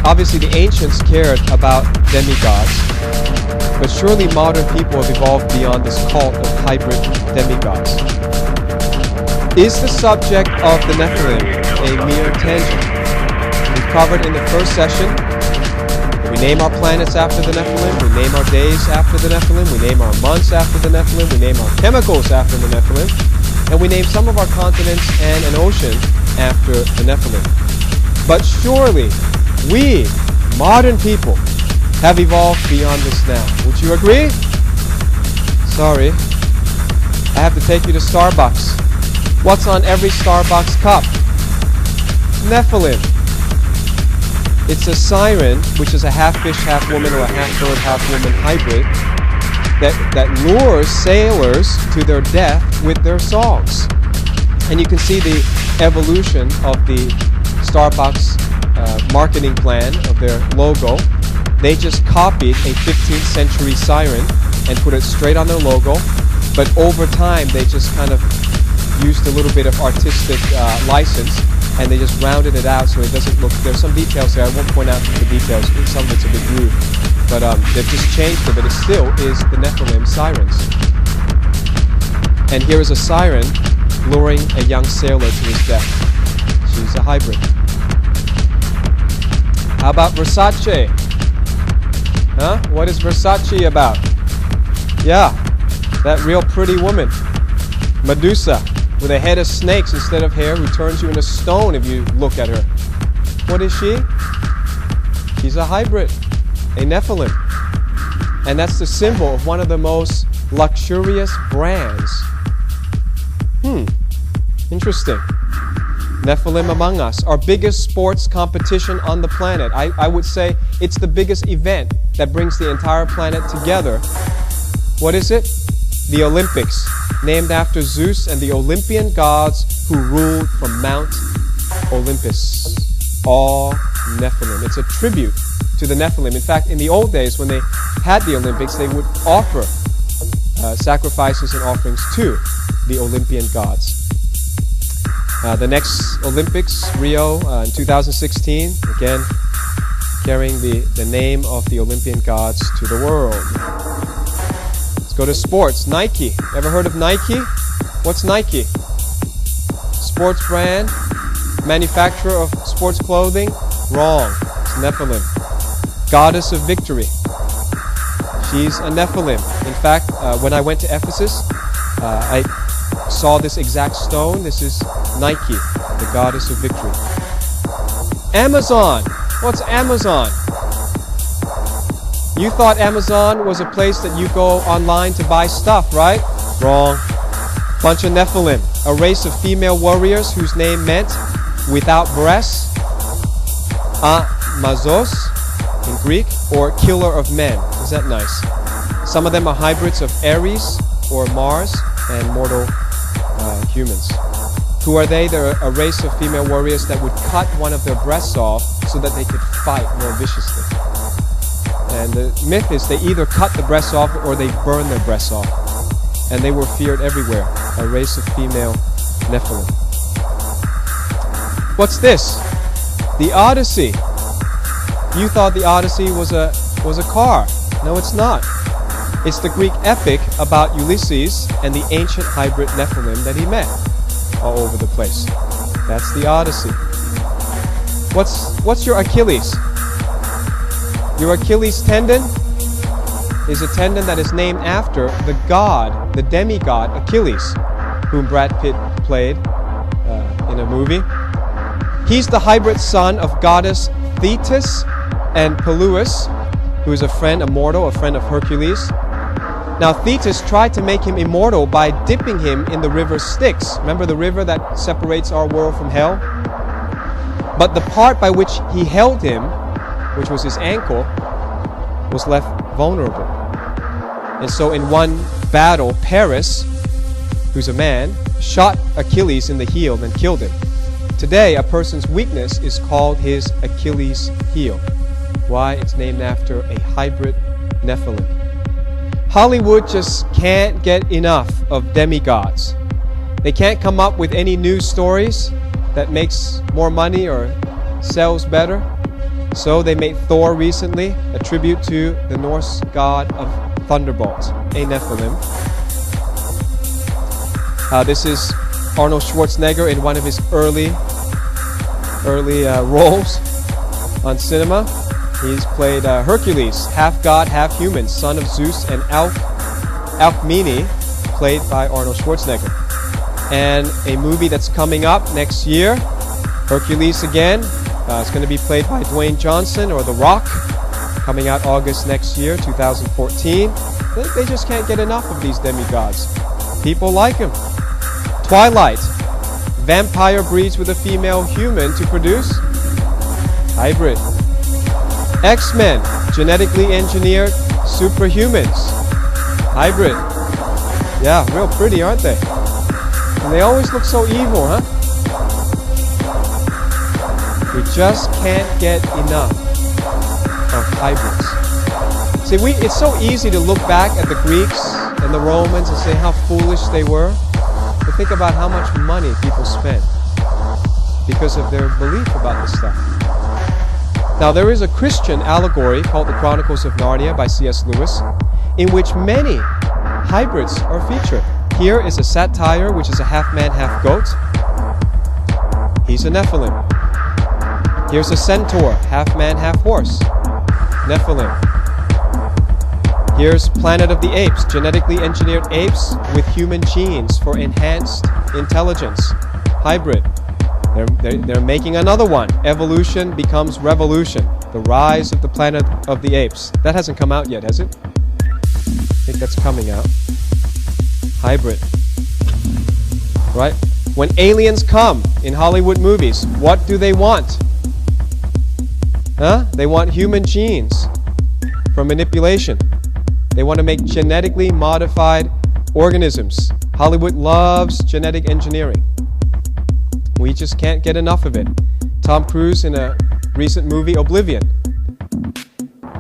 Obviously, the ancients cared about demigods, but surely modern people have evolved beyond this cult of hybrid demigods. Is the subject of the Nephilim a mere tangent? We've covered in the first session. We name our planets after the Nephilim. We name our days after the Nephilim. We name our months after the Nephilim. We name our chemicals after the Nephilim. And we name some of our continents and an ocean after the Nephilim. But surely, we, modern people, have evolved beyond this now. Would you agree? Sorry. I have to take you to Starbucks. What's on every Starbucks cup? Nephilim. It's a siren, which is a half-fish, half-woman, or a half-bird, half-woman hybrid that lures sailors to their death with their songs. And you can see the evolution of the Starbucks marketing plan of their logo. They just copied a 15th century siren and put it straight on their logo. But over time, they just kind of used a little bit of artistic license, and they just rounded it out so it doesn't look... There's some details there. I won't point out the details. Some of it's a bit rude. But they've just changed it, but it still is the Nephilim sirens. And here is a siren luring a young sailor to his death. She's a hybrid. How about Versace? Huh? What is Versace about? Yeah, that real pretty woman, Medusa, with a head of snakes instead of hair, who turns you into stone if you look at her. What is she? She's a hybrid, a Nephilim. And that's the symbol of one of the most luxurious brands. Interesting. Nephilim among us, our biggest sports competition on the planet. I would say it's the biggest event that brings the entire planet together. What is it? The Olympics, named after Zeus and the Olympian gods who ruled from Mount Olympus. All Nephilim. It's a tribute to the Nephilim. In fact, in the old days when they had the Olympics, they would offer sacrifices and offerings to the Olympian gods. The next Olympics, Rio, in 2016, again, carrying the name of the Olympian gods to the world. Let's go to sports. Nike. Ever heard of Nike? What's Nike? Sports brand, manufacturer of sports clothing? Wrong. It's Nephilim. Goddess of victory. She's a Nephilim. In fact, when I went to Ephesus, I saw this exact stone. This is Nike, the goddess of victory. Amazon. What's Amazon? You thought Amazon was a place that you go online to buy stuff, right? Wrong. Bunch of Nephilim, a race of female warriors whose name meant without breasts, Amazos in Greek, or killer of men. Is that nice? Some of them are hybrids of Ares or Mars and mortal humans. Who are they? They're a race of female warriors that would cut one of their breasts off so that they could fight more viciously. And the myth is they either cut the breasts off or they burn their breasts off. And they were feared everywhere. A race of female Nephilim. What's this? The Odyssey. You thought the Odyssey was a car. No, it's not. It's the Greek epic about Ulysses and the ancient hybrid Nephilim that he met all over the place. That's the Odyssey. What's your Achilles? Your Achilles tendon is a tendon that is named after the god, the demigod Achilles, whom Brad Pitt played in a movie. He's the hybrid son of goddess Thetis and Peleus, who is a friend, a mortal, a friend of Hercules. Now Thetis tried to make him immortal by dipping him in the river Styx. Remember the river that separates our world from hell? But the part by which he held him, which was his ankle, was left vulnerable. And so in one battle, Paris, who's a man, shot Achilles in the heel and killed him. Today, a person's weakness is called his Achilles heel. Why? It's named after a hybrid Nephilim. Hollywood just can't get enough of demigods. They can't come up with any new stories that makes more money or sells better. So they made Thor recently, a tribute to the Norse god of thunderbolt, a Nephilim. This is Arnold Schwarzenegger in one of his early roles on cinema. He's played Hercules, half god, half human, son of Zeus, and Alcmene, played by Arnold Schwarzenegger. And a movie that's coming up next year, Hercules again. It's going to be played by Dwayne Johnson, or The Rock, coming out August next year, 2014. They just can't get enough of these demigods. People like them. Twilight. Vampire breeds with a female human to produce hybrid. X-Men. Genetically engineered superhumans. Hybrid. Yeah, real pretty, aren't they? And they always look so evil, huh? We just can't get enough of hybrids. See, it's so easy to look back at the Greeks and the Romans and say how foolish they were. But think about how much money people spent because of their belief about this stuff. Now, there is a Christian allegory called The Chronicles of Narnia by C.S. Lewis, in which many hybrids are featured. Here is a satyr, which is a half man, half goat. He's a Nephilim. Here's a centaur, half man, half horse. Nephilim. Here's Planet of the Apes, genetically engineered apes with human genes for enhanced intelligence. Hybrid. They're making another one. Evolution becomes revolution. The rise of the Planet of the Apes. That hasn't come out yet, has it? I think that's coming out. Hybrid. Right? When aliens come in Hollywood movies, what do they want? They want human genes for manipulation. They want to make genetically modified organisms. Hollywood loves genetic engineering. We just can't get enough of it. Tom Cruise in a recent movie, Oblivion.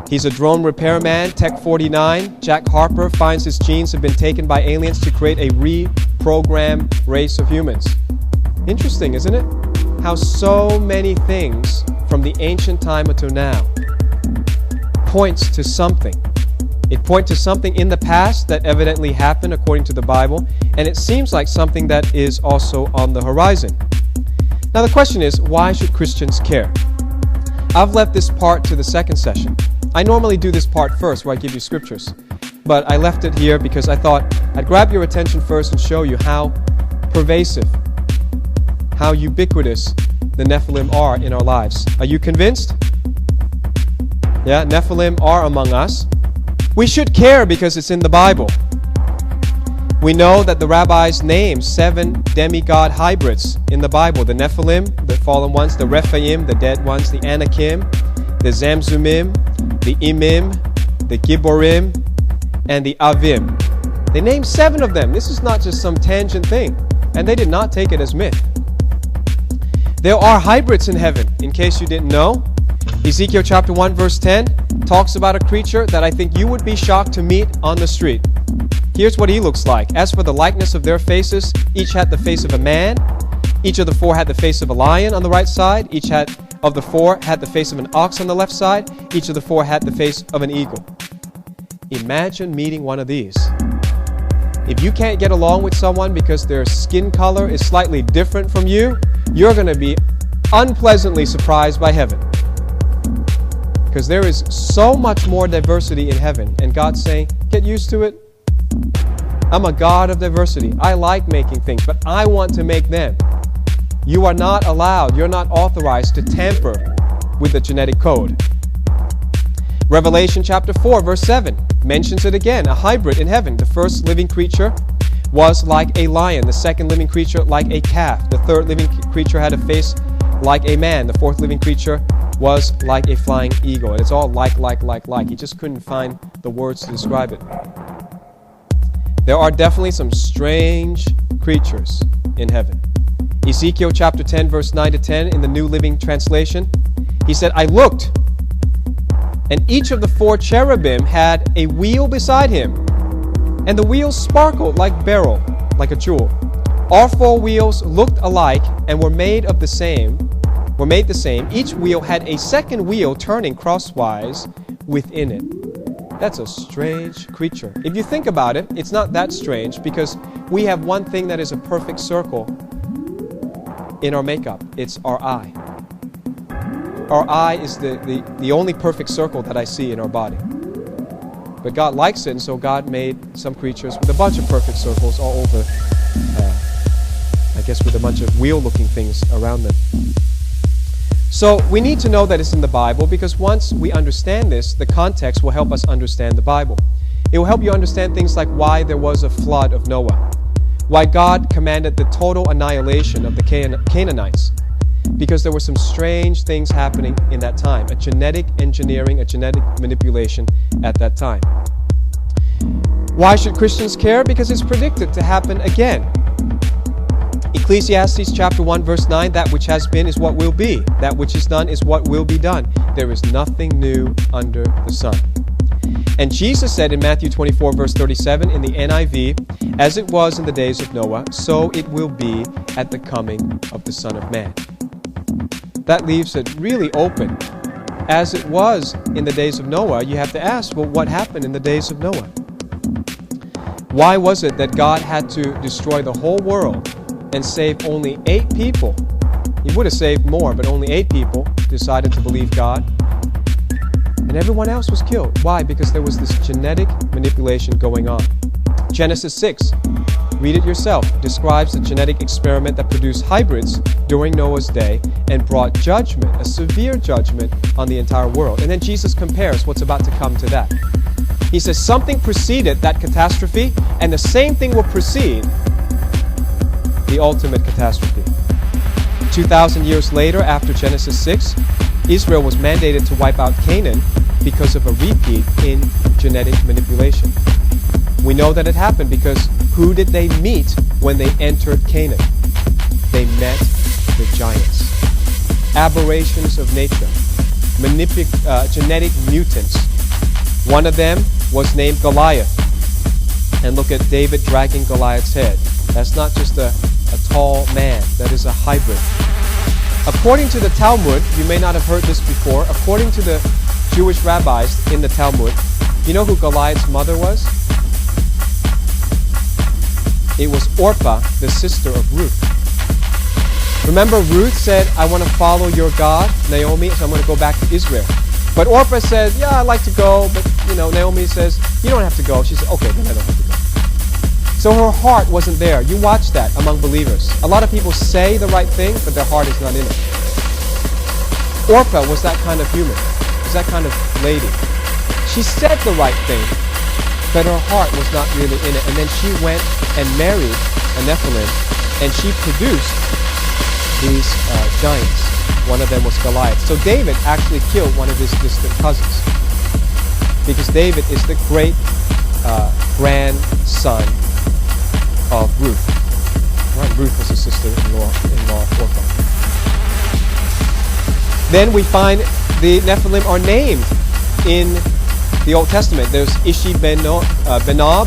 He's a drone repairman, Tech 49. Jack Harper finds his genes have been taken by aliens to create a reprogrammed race of humans. Interesting, isn't it? How so many things from the ancient time until now points to something. It points to something in the past that evidently happened according to the Bible, and it seems like something that is also on the horizon. Now the question is, why should Christians care? I've left this part to the second session. I normally do this part first where I give you scriptures, but I left it here because I thought I'd grab your attention first and show you how pervasive, how ubiquitous the Nephilim are in our lives. Are you convinced? Yeah, Nephilim are among us. We should care because it's in the Bible. We know that the rabbis named 7 demigod hybrids in the Bible. The Nephilim, the fallen ones, the Rephaim, the dead ones, the Anakim, the Zamzumim, the Imim, the Gibborim, and the Avim. They named 7 of them. This is not just some tangent thing. And they did not take it as myth. There are hybrids in heaven, in case you didn't know. Ezekiel chapter 1 verse 10 talks about a creature that I think you would be shocked to meet on the street. Here's what he looks like. As for the likeness of their faces, each had the face of a man. Each of the 4 had the face of a lion on the right side. Each of the 4 had the face of an ox on the left side. Each of the 4 had the face of an eagle. Imagine meeting one of these. If you can't get along with someone because their skin color is slightly different from you, you're going to be unpleasantly surprised by heaven. Because there is so much more diversity in heaven, and God's saying, get used to it. I'm a God of diversity. I like making things, but I want to make them. You are not allowed, you're not authorized to tamper with the genetic code. Revelation chapter 4 verse 7 mentions it again, a hybrid in heaven. The first living creature was like a lion, the second living creature like a calf, the third living creature had a face like a man, the fourth living creature was like a flying eagle. And it's all like. He just couldn't find the words to describe it. There are definitely some strange creatures in heaven. Ezekiel chapter 10 verse 9 to 10 in the New Living Translation, he said, I looked, and each of the 4 cherubim had a wheel beside him, and the wheels sparkled like beryl, like a jewel. All 4 wheels looked alike and were made of the same were made the same. Each wheel had a second wheel turning crosswise within it. That's a strange creature. If you think about it, it's not that strange because we have one thing that is a perfect circle in our makeup. It's our eye. Our eye is the only perfect circle that I see in our body. But God likes it, and so God made some creatures with a bunch of perfect circles all over, I guess with a bunch of wheel-looking things around them. So we need to know that it's in the Bible, because once we understand this, the context will help us understand the Bible. It will help you understand things like why there was a flood of Noah, why God commanded the total annihilation of the Canaanites, because there were some strange things happening in that time, a genetic engineering, a genetic manipulation at that time. Why should Christians care? Because it's predicted to happen again. Ecclesiastes chapter 1 verse 9, that which has been is what will be. That which is done is what will be done. There is nothing new under the sun. And Jesus said in Matthew 24 verse 37 in the NIV, as it was in the days of Noah, so it will be at the coming of the Son of Man. That leaves it really open. As it was in the days of Noah, you have to ask, well, what happened in the days of Noah? Why was it that God had to destroy the whole world and save only 8 people? He would have saved more, but only 8 people decided to believe God. And everyone else was killed. Why? Because there was this genetic manipulation going on. Genesis 6, read it yourself, describes the genetic experiment that produced hybrids during Noah's day and brought judgment, a severe judgment, on the entire world. And then Jesus compares what's about to come to that. He says something preceded that catastrophe, and the same thing will precede the ultimate catastrophe. 2,000 years later, after Genesis 6, Israel was mandated to wipe out Canaan because of a repeat in genetic manipulation. We know that it happened because who did they meet when they entered Canaan? They met the giants. Aberrations of nature. Genetic mutants. One of them was named Goliath. And look at David dragging Goliath's head. That's not just a tall man. That is a hybrid. According to the Talmud, you may not have heard this before, according to the Jewish rabbis in the Talmud, you know who Goliath's mother was? It was Orpah, the sister of Ruth. Remember, Ruth said, I want to follow your God, Naomi, so I'm going to go back to Israel. But Orpah said, yeah, I'd like to go, but Naomi says, you don't have to go. She said, okay, then I don't have to go. So her heart wasn't there. You watch that among believers. A lot of people say the right thing, but their heart is not in it. Orpah was that kind of human, was that kind of lady. She said the right thing, but her heart was not really in it. And then she went and married a Nephilim, and she produced these giants. One of them was Goliath. So David actually killed one of his distant cousins, because David is the great grandson of Ruth. Right? Ruth was a sister-in-law of Orpah. Then we find the Nephilim are named in the Old Testament. There's Ishi-Benob.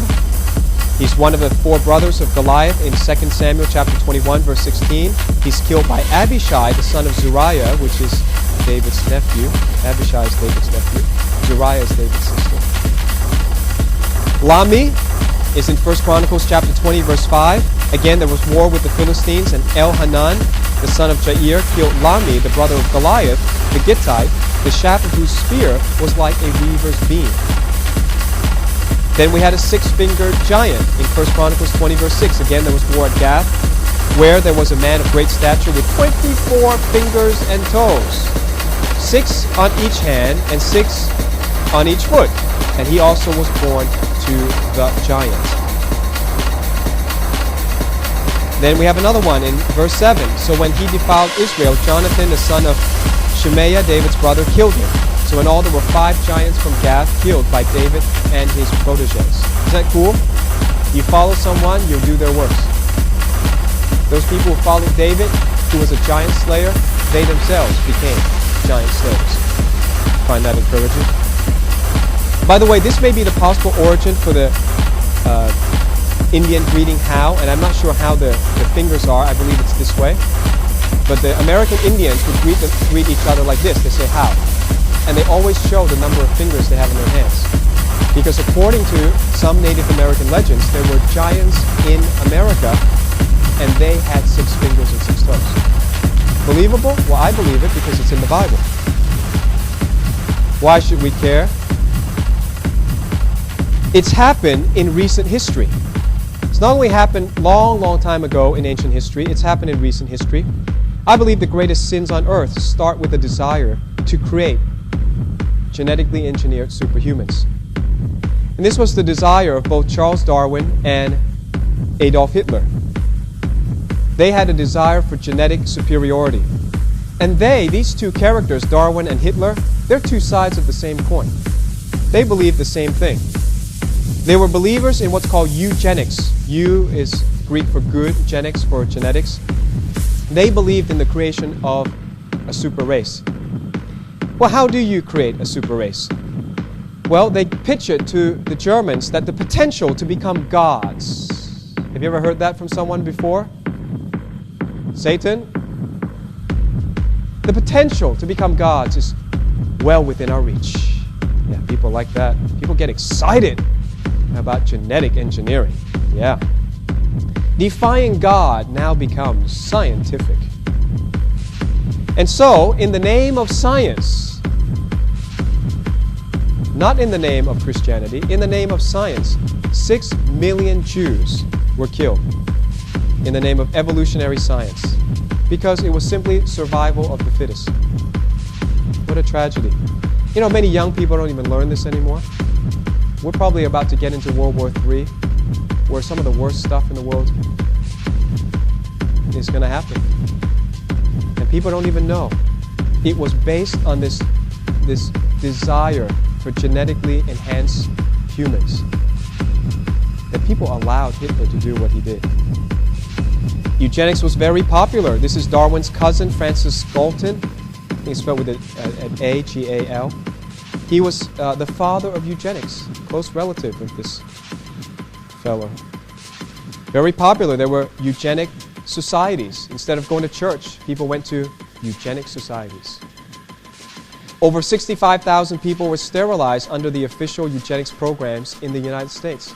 He's one of the 4 brothers of Goliath in 2 Samuel chapter 21, verse 16. He's killed by Abishai, the son of Zeruiah, which is David's nephew. Abishai is David's nephew. Zeruiah is David's sister. Lami is in 1 Chronicles chapter 20, verse 5. Again, there was war with the Philistines, and Elhanan, the son of Jair, killed Lami, the brother of Goliath, the Gittite, the shaft of whose spear was like a weaver's beam. Then we had a 6-fingered giant in 1 Chronicles 20, verse 6. Again, there was war at Gath, where there was a man of great stature with 24 fingers and toes, 6 on each hand and 6 on each foot. And he also was born to the giant. Then we have another one in verse 7. So when he defiled Israel, Jonathan, the son of Shemaiah, David's brother, killed him. So in all there were 5 giants from Gath killed by David and his proteges. Is that cool? You follow someone, you'll do their works. Those people who followed David, who was a giant slayer, they themselves became giant slayers. Find that encouraging? By the way, this may be the possible origin for the Indian greeting how, and I'm not sure how the fingers are. I believe it's this way. But the American Indians would greet each other like this. They say how. And they always show the number of fingers they have in their hands. Because according to some Native American legends, there were giants in America and they had 6 fingers and 6 toes. Believable? Well, I believe it because it's in the Bible. Why should we care? It's happened in recent history. It's not only happened long time ago in ancient history, it's happened in recent history. I believe the greatest sins on earth start with a desire to create genetically engineered superhumans. And this was the desire of both Charles Darwin and Adolf Hitler. They had a desire for genetic superiority. And these two characters, Darwin and Hitler, they're two sides of the same coin. They believed the same thing. They were believers in what's called eugenics. Eu is Greek for good, genics for genetics. They believed in the creation of a super race. Well, how do you create a super race? Well, they pitch it to the Germans that the potential to become gods. Have you ever heard that from someone before? Satan? The potential to become gods is well within our reach. Yeah, people like that. People get excited about genetic engineering. Yeah. Defying God now becomes scientific. And so, in the name of science, not in the name of Christianity, in the name of science, 6 million Jews were killed in the name of evolutionary science because it was simply survival of the fittest. What a tragedy. You know, many young people don't even learn this anymore. We're probably about to get into World War III, where some of the worst stuff in the world is going to happen. And people don't even know. It was based on this desire for genetically enhanced humans that people allowed Hitler to do what he did. Eugenics was very popular. This is Darwin's cousin, Francis Galton. I think it's spelled with an A, G-A-L. He was the father of eugenics, close relative of this fellow. Very popular. There were eugenic societies. Instead of going to church, people went to eugenic societies. Over 65,000 people were sterilized under the official eugenics programs in the United States.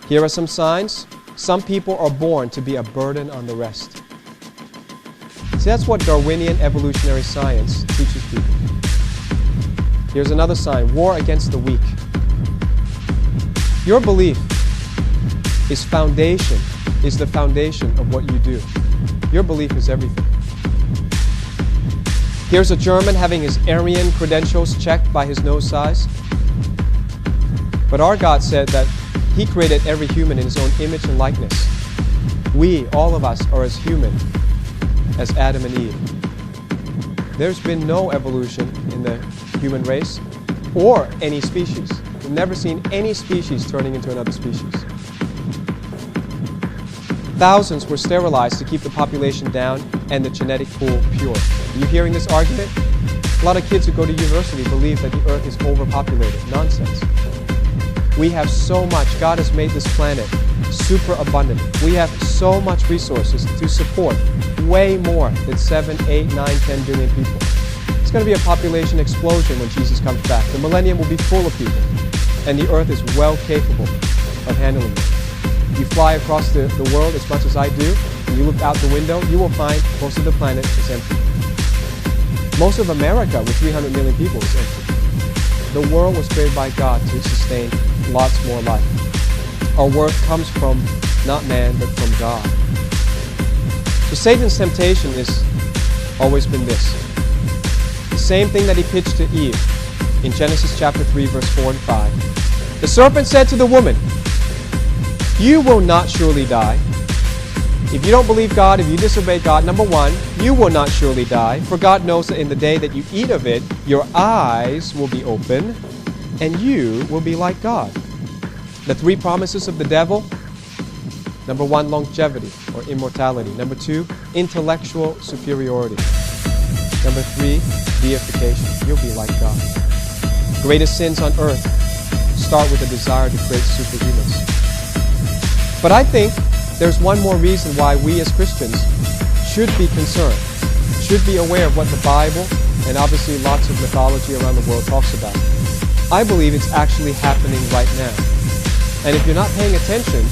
Here are some signs. Some people are born to be a burden on the rest. See, that's what Darwinian evolutionary science teaches people. Here's another sign, war against the weak. Your belief is the foundation of what you do. Your belief is everything. Here's a German having his Aryan credentials checked by his nose size. But our God said that He created every human in His own image and likeness. We, all of us, are as human as Adam and Eve. There's been no evolution in the human race or any species. We've never seen any species turning into another species. Thousands were sterilized to keep the population down and the genetic pool pure. Are you hearing this argument? A lot of kids who go to university believe that the earth is overpopulated. Nonsense. We have so much. God has made this planet super abundant. We have so much resources to support way more than 7, 8, 9, 10 billion people. It's going to be a population explosion when Jesus comes back. The millennium will be full of people, and the earth is well capable of handling it. You fly across the world as much as I do, and you look out the window, you will find most of the planet is empty. Most of America, with 300 million people, is empty. The world was created by God to sustain lots more life. Our worth comes from not man, but from God. So Satan's temptation has always been this. The same thing that he pitched to Eve in Genesis chapter 3, verse 4 and 5. The serpent said to the woman, "You will not surely die. If you don't believe God, if you disobey God, number one, you will not surely die. For God knows that in the day that you eat of it, your eyes will be open, and you will be like God." The 3 promises of the devil. Number 1, longevity or immortality. Number 2, intellectual superiority. Number 3, deification. You'll be like God. Greatest sins on earth start with a desire to create superhumans. But I think there's one more reason why we as Christians should be concerned, should be aware of what the Bible and obviously lots of mythology around the world talks about. I believe it's actually happening right now. And if you're not paying attention,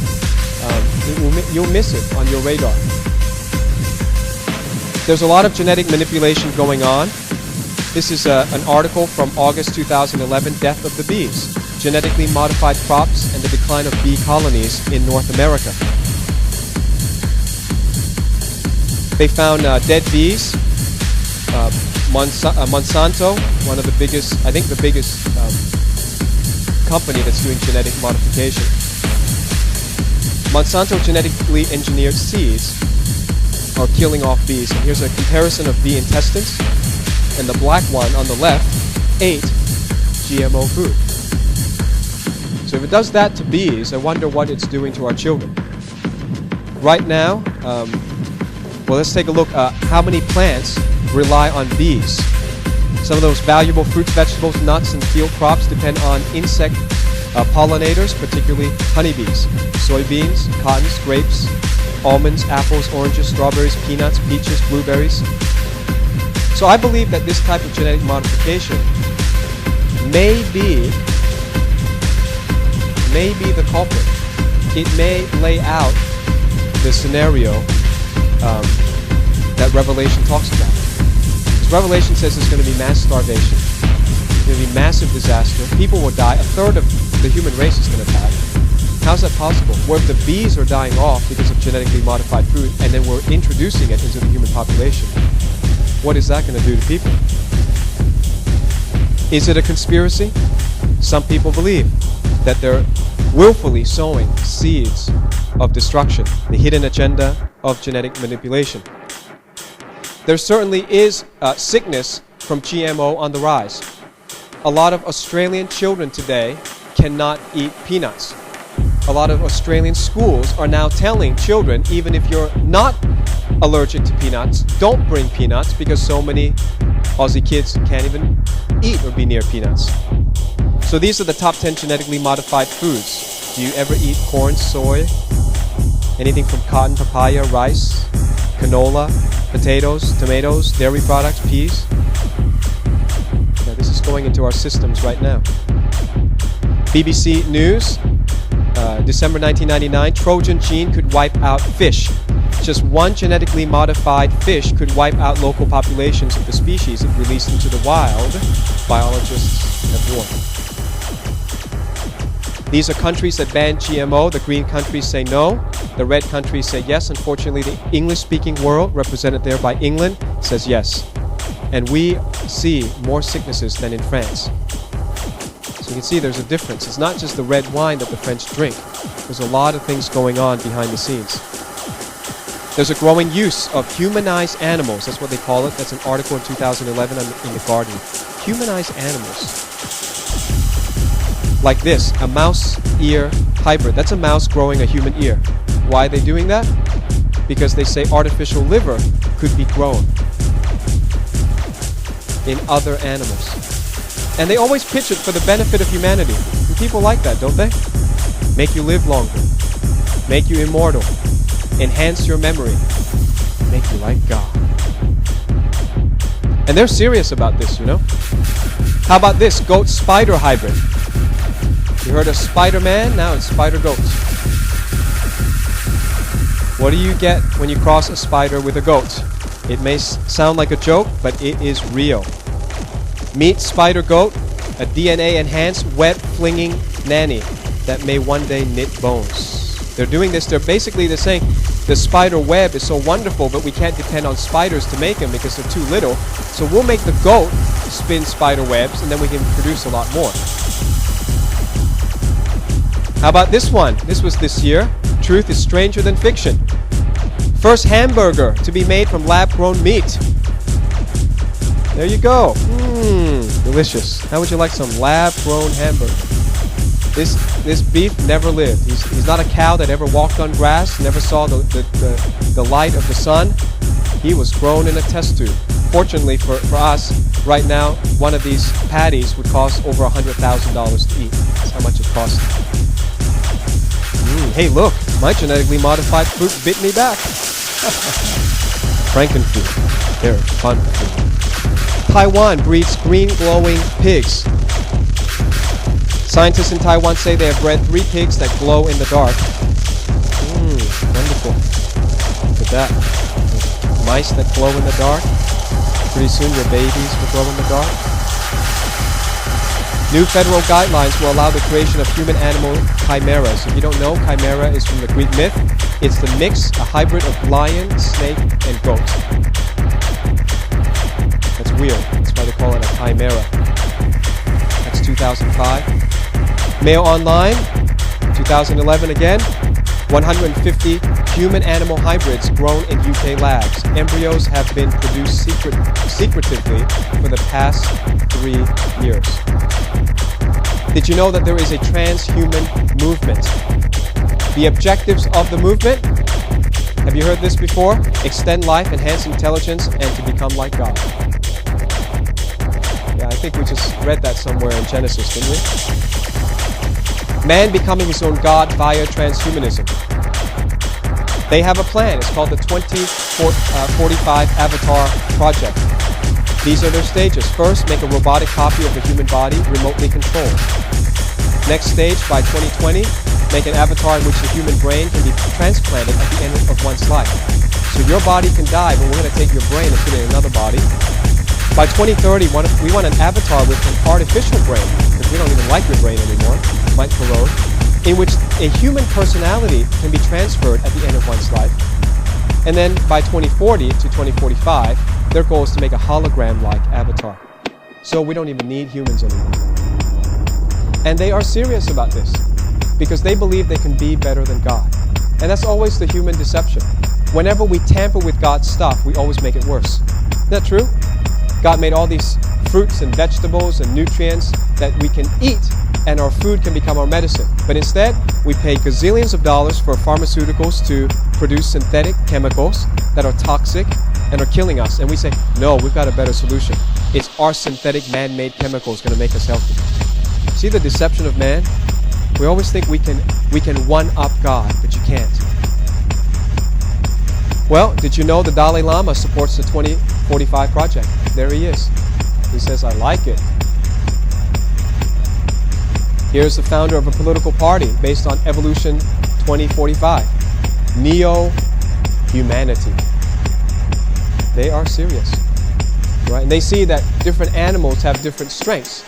you'll miss it on your radar. There's a lot of genetic manipulation going on. This is an article from August 2011, Death of the Bees, Genetically Modified Crops and the Decline of Bee Colonies in North America. They found dead bees. Monsanto, one of the biggest, I think the biggest company that's doing genetic modification. Monsanto genetically engineered seeds are killing off bees. And here's a comparison of bee intestines. And the black one on the left ate GMO food. So if it does that to bees, I wonder what it's doing to our children. Right now, well, let's take a look at how many plants rely on bees. Some of those valuable fruits, vegetables, nuts, and field crops depend on insect pollinators, particularly honeybees. Soybeans, cottons, grapes, almonds, apples, oranges, strawberries, peanuts, peaches, blueberries. So I believe that this type of genetic modification may be the culprit. It may lay out the scenario that Revelation talks about. Because Revelation says there's going to be mass starvation. There's going to be massive disaster. People will die. A third of the human race is going to die. How's that possible? Well, if the bees are dying off because of genetically modified food, and then we're introducing it into the human population, what is that going to do to people? Is it a conspiracy? Some people believe that they're willfully sowing seeds of destruction, the hidden agenda of genetic manipulation. There certainly is sickness from GMO on the rise. A lot of Australian children today cannot eat peanuts. A lot of Australian schools are now telling children, even if you're not allergic to peanuts, don't bring peanuts, because so many Aussie kids can't even eat or be near peanuts. So these are the top 10 genetically modified foods. Do you ever eat corn, soy, anything from cotton, papaya, rice, canola, potatoes, tomatoes, dairy products, peas? Now, this is going into our systems right now. BBC News, December 1999, Trojan gene could wipe out fish. Just one genetically modified fish could wipe out local populations of the species if released into the wild, biologists have warned. These are countries that ban GMO. The green countries say no. The red countries say yes. Unfortunately, the English-speaking world, represented there by England, says yes. And we see more sicknesses than in France. So you can see there's a difference. It's not just the red wine that the French drink. There's a lot of things going on behind the scenes. There's a growing use of humanized animals. That's what they call it. That's an article in 2011 in The Guardian. Humanized animals. Like this, a mouse ear hybrid. That's a mouse growing a human ear. Why are they doing that? Because they say artificial liver could be grown in other animals. And they always pitch it for the benefit of humanity. And people like that, don't they? Make you live longer. Make you immortal. Enhance your memory. Make you like God. And they're serious about this, you know? How about this goat-spider hybrid? You heard of Spider-Man? Now it's spider-goat. What do you get when you cross a spider with a goat? It may sound like a joke, but it is real. Meet spider-goat, a DNA-enhanced web-flinging nanny that may one day knit bones. They're doing this. They're saying the spider web is so wonderful, but we can't depend on spiders to make them because they're too little. So we'll make the goat spin spider webs, and then we can produce a lot more. How about this one? This was this year. Truth is stranger than fiction. First hamburger to be made from lab-grown meat. There you go. Delicious. How would you like some lab-grown hamburger? This beef never lived. He's not a cow that ever walked on grass, never saw the light of the sun. He was grown in a test tube. Fortunately for us, right now, one of these patties would cost over $100,000 to eat. That's how much it costs. Hey, look, my genetically modified fruit bit me back. Frankenfood. They're fun food. Taiwan breeds green glowing pigs. Scientists in Taiwan say they have bred 3 pigs that glow in the dark. Wonderful. Look at that. Mice that glow in the dark. Pretty soon your babies will glow in the dark. New federal guidelines will allow the creation of human-animal chimeras. If you don't know, chimera is from the Greek myth. It's the mix, a hybrid of lion, snake, and goat. That's weird. That's why they call it a chimera. That's 2005. Mail Online, 2011 again. 150 human-animal hybrids grown in UK labs. Embryos have been produced secretively for the past 3 years. Did you know that there is a transhuman movement? The objectives of the movement? Have you heard this before? Extend life, enhance intelligence, and to become like God. Yeah, I think we just read that somewhere in Genesis, didn't we? Man becoming his own God via transhumanism. They have a plan. It's called the 2045 Avatar Project. These are their stages. First, make a robotic copy of the human body, remotely controlled. Next stage, by 2020, make an avatar in which the human brain can be transplanted at the end of one's life. So your body can die, but we're going to take your brain and put it in another body. By 2030, we want an avatar with an artificial brain, because we don't even like your brain anymore, it might corrode, in which a human personality can be transferred at the end of one's life. And then by 2040 to 2045, their goal is to make a hologram-like avatar. So we don't even need humans anymore. And they are serious about this, because they believe they can be better than God. And that's always the human deception. Whenever we tamper with God's stuff, we always make it worse. Isn't that true? God made all these fruits and vegetables and nutrients that we can eat, and our food can become our medicine. But instead, we pay gazillions of dollars for pharmaceuticals to produce synthetic chemicals that are toxic and are killing us. And we say, no, we've got a better solution. It's our synthetic man-made chemicals going to make us healthy. See the deception of man? We always think we can one-up God, but you can't. Well, did you know the Dalai Lama supports the 2045 project? There he is. He says, I like it. Here's the founder of a political party based on Evolution 2045. Neo-humanity. They are serious. Right? And they see that different animals have different strengths.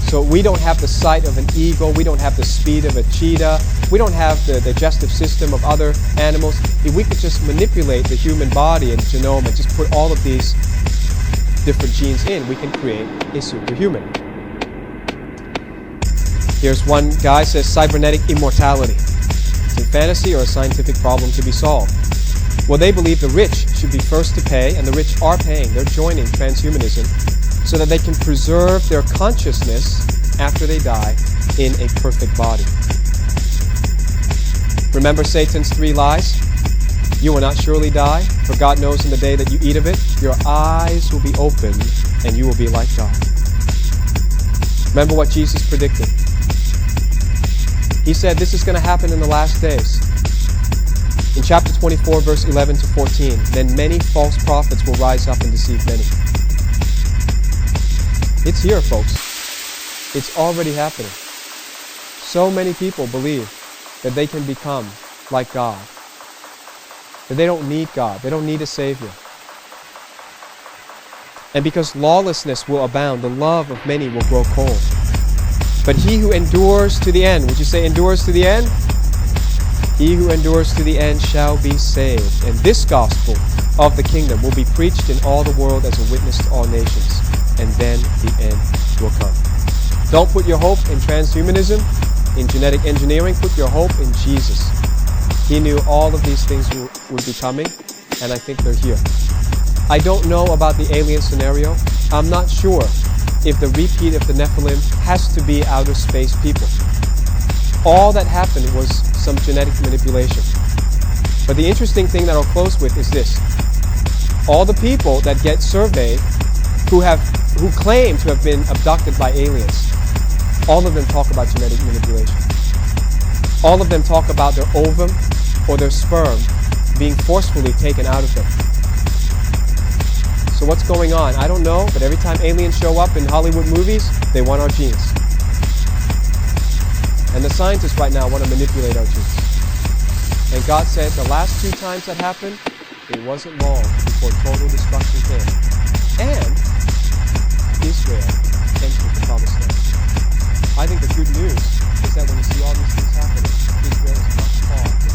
So we don't have the sight of an eagle, we don't have the speed of a cheetah, we don't have the digestive system of other animals. If we could just manipulate the human body and genome and just put all of these different genes in, we can create a superhuman. Here's one guy says cybernetic immortality. It's a fantasy or a scientific problem to be solved. Well, they believe the rich should be first to pay, and the rich are paying. They're joining transhumanism so that they can preserve their consciousness after they die in a perfect body. Remember Satan's 3 lies? You will not surely die, for God knows in the day that you eat of it, your eyes will be opened and you will be like God. Remember what Jesus predicted. He said this is going to happen in the last days. In chapter 24, verse 11 to 14, then many false prophets will rise up and deceive many. It's here, folks. It's already happening. So many people believe that they can become like God. That they don't need God. They don't need a Savior. And because lawlessness will abound, the love of many will grow cold. But he who endures to the end, would you say endures to the end? He who endures to the end shall be saved. And this gospel of the kingdom will be preached in all the world as a witness to all nations. And then the end will come. Don't put your hope in transhumanism, in genetic engineering. Put your hope in Jesus. He knew all of these things would be coming, and I think they're here. I don't know about the alien scenario. I'm not sure if the repeat of the Nephilim has to be outer space people. All that happened was some genetic manipulation. But the interesting thing that I'll close with is this. All the people that get surveyed who claim to have been abducted by aliens, all of them talk about genetic manipulation. All of them talk about their ovum or their sperm being forcefully taken out of them. So what's going on? I don't know, but every time aliens show up in Hollywood movies, they want our genes. And the scientists right now want to manipulate our genes. And God said the last 2 times that happened, it wasn't long before total destruction came. And Israel entered the promised land. I think the good news is that when you see all these things happening, Israel is not far